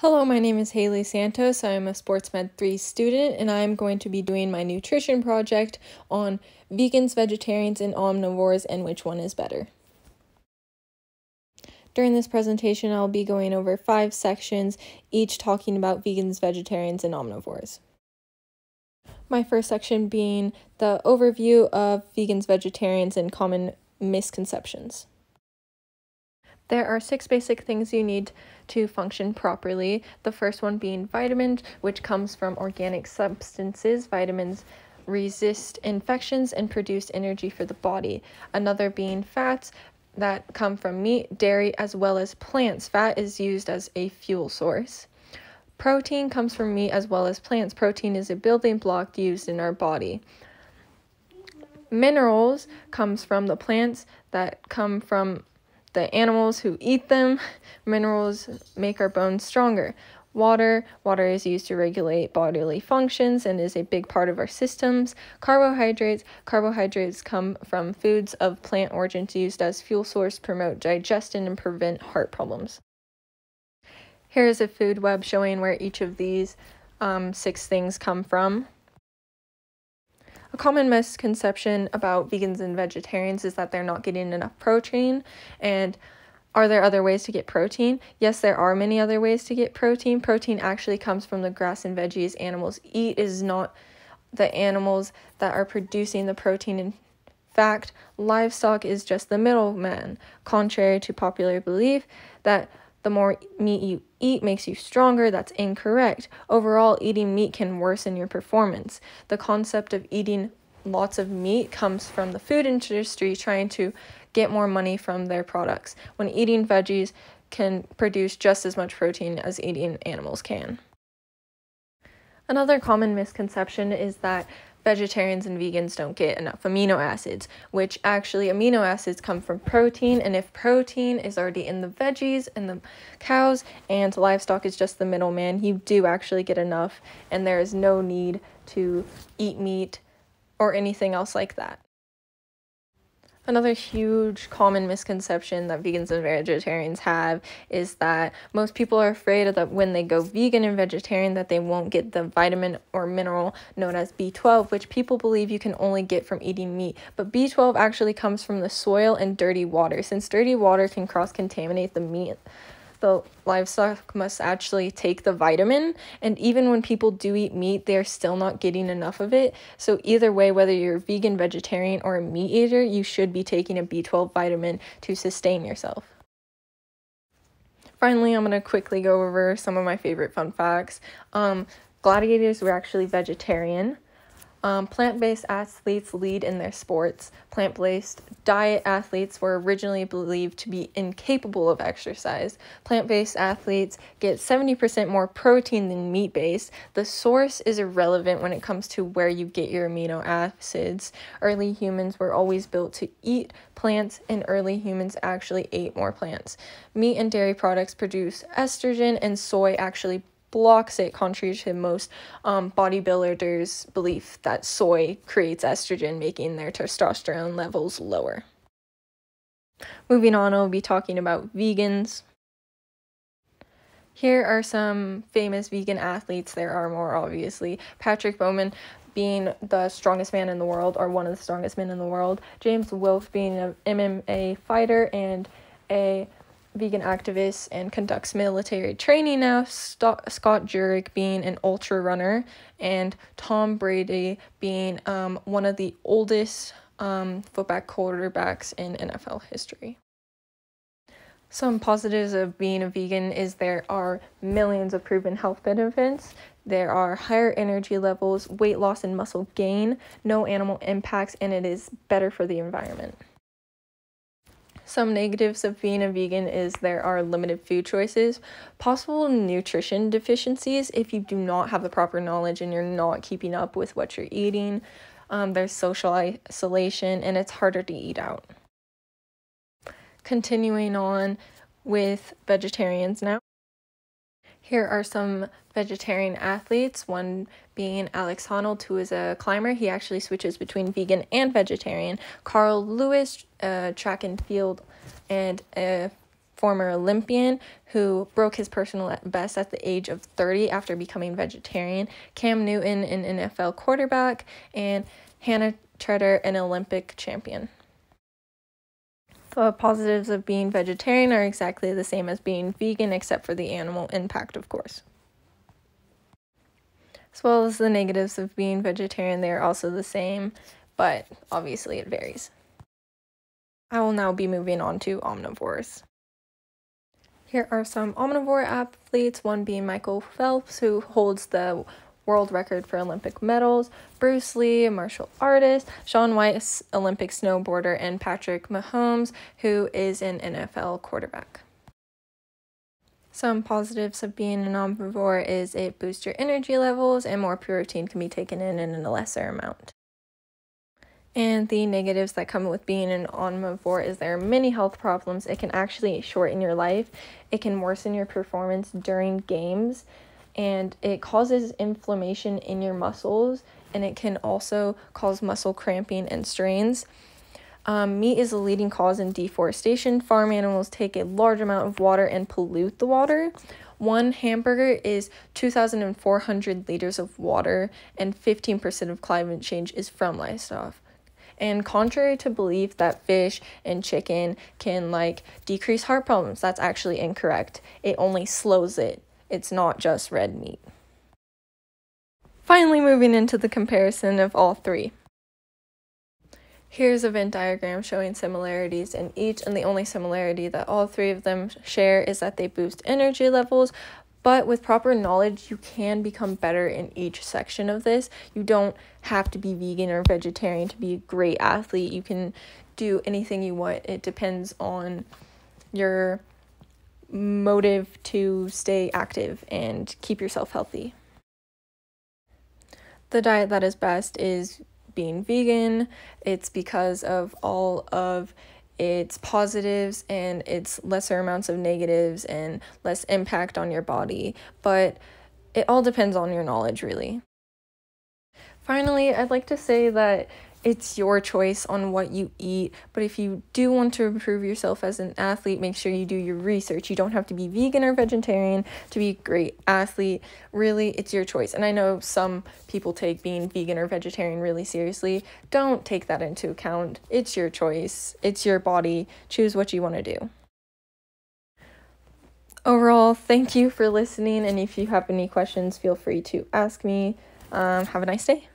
Hello, my name is Hailee Santos. I am a Sports Med 3 student, and I am going to be doing my nutrition project on vegans, vegetarians, and omnivores, and which one is better. During this presentation, I'll be going over 5 sections, each talking about vegans, vegetarians, and omnivores. My first section being the overview of vegans, vegetarians, and common misconceptions. There are 6 basic things you need to function properly. The first one being vitamins, which comes from organic substances. Vitamins resist infections and produce energy for the body. Another being fats that come from meat, dairy, as well as plants. Fat is used as a fuel source. Protein comes from meat as well as plants. Protein is a building block used in our body. Minerals comes from the plants that come from the animals who eat them. Minerals make our bones stronger. Water is used to regulate bodily functions and is a big part of our systems. Carbohydrates come from foods of plant origins used as fuel source, promote digestion, and prevent heart problems. Here is a food web showing where each of these 6 things come from. A common misconception about vegans and vegetarians is that they're not getting enough protein. And are there other ways to get protein? Yes, there are many other ways to get protein. Protein actually comes from the grass and veggies animals eat. It is not the animals that are producing the protein. In fact, livestock is just the middleman, contrary to popular belief that the more meat you eat makes you stronger. That's incorrect. Overall, eating meat can worsen your performance. The concept of eating lots of meat comes from the food industry trying to get more money from their products, when eating veggies can produce just as much protein as eating animals can. Another common misconception is that vegetarians and vegans don't get enough amino acids, which actually amino acids come from protein, and if protein is already in the veggies and the cows and livestock is just the middleman, you do actually get enough, and there is no need to eat meat or anything else like that. Another huge common misconception that vegans and vegetarians have is that most people are afraid that when they go vegan and vegetarian that they won't get the vitamin or mineral known as B12, which people believe you can only get from eating meat. But B12 actually comes from the soil and dirty water. Since dirty water can cross-contaminate the meat, the livestock must actually take the vitamin, and even when people do eat meat, they're still not getting enough of it. So either way, whether you're vegan, vegetarian, or a meat eater, you should be taking a B12 vitamin to sustain yourself. Finally, I'm going to quickly go over some of my favorite fun facts. Gladiators were actually vegetarian. Plant-based athletes lead in their sports. Plant-based diet athletes were originally believed to be incapable of exercise. Plant-based athletes get 70% more protein than meat-based. The source is irrelevant when it comes to where you get your amino acids. Early humans were always built to eat plants, and early humans actually ate more plants. Meat and dairy products produce estrogen, and soy actually blocks it, contrary to most bodybuilders' belief that soy creates estrogen, making their testosterone levels lower. Moving on, I'll be talking about vegans. Here are some famous vegan athletes. There are more, obviously. Patrick Bowman being the strongest man in the world, or one of the strongest men in the world. James Wilk being an MMA fighter and a vegan activist and conducts military training now. Scott Jurek being an ultra runner, and Tom Brady being one of the oldest football quarterbacks in NFL history. Some positives of being a vegan is there are millions of proven health benefits. There are higher energy levels, weight loss and muscle gain, no animal impacts, and it is better for the environment. Some negatives of being a vegan is there are limited food choices, possible nutrition deficiencies if you do not have the proper knowledge and you're not keeping up with what you're eating. There's social isolation, and it's harder to eat out. Continuing on with vegetarians now. Here are some vegetarian athletes, one being Alex Honnold, who is a climber. He actually switches between vegan and vegetarian. Carl Lewis, track and field, and a former Olympian who broke his personal best at the age of 30 after becoming vegetarian, Cam Newton, an NFL quarterback, and Hannah Treader, an Olympic champion. The positives of being vegetarian are exactly the same as being vegan, except for the animal impact, of course. As well as the negatives of being vegetarian, they are also the same, but obviously it varies. I will now be moving on to omnivores. Here are some omnivore athletes, one being Michael Phelps, who holds the world record for Olympic medals, Bruce Lee, a martial artist, Shaun White, Olympic snowboarder, and Patrick Mahomes, who is an NFL quarterback. Some positives of being an omnivore is it boosts your energy levels and more protein can be taken in a lesser amount. And the negatives that come with being an omnivore is there are many health problems. It can actually shorten your life. It can worsen your performance during games, and it causes inflammation in your muscles, and it can also cause muscle cramping and strains. Meat is a leading cause in deforestation. Farm animals take a large amount of water and pollute the water. One hamburger is 2,400 liters of water, and 15% of climate change is from livestock. And contrary to belief that fish and chicken can decrease heart problems, that's actually incorrect. It only slows it. It's not just red meat. Finally, moving into the comparison of all three. Here's a Venn diagram showing similarities in each, and the only similarity that all three of them share is that they boost energy levels. But with proper knowledge, you can become better in each section of this. You don't have to be vegan or vegetarian to be a great athlete. You can do anything you want. It depends on your motive to stay active and keep yourself healthy. The diet that is best is being vegan. It's because of all of its positives and its lesser amounts of negatives and less impact on your body, but it all depends on your knowledge, really. Finally, I'd like to say that it's your choice on what you eat, but if you do want to improve yourself as an athlete, make sure you do your research. You don't have to be vegan or vegetarian to be a great athlete. Really, it's your choice. And I know some people take being vegan or vegetarian really seriously. Don't take that into account. It's your choice. It's your body. Choose what you want to do. Overall, thank you for listening, and if you have any questions, feel free to ask me. Have a nice day.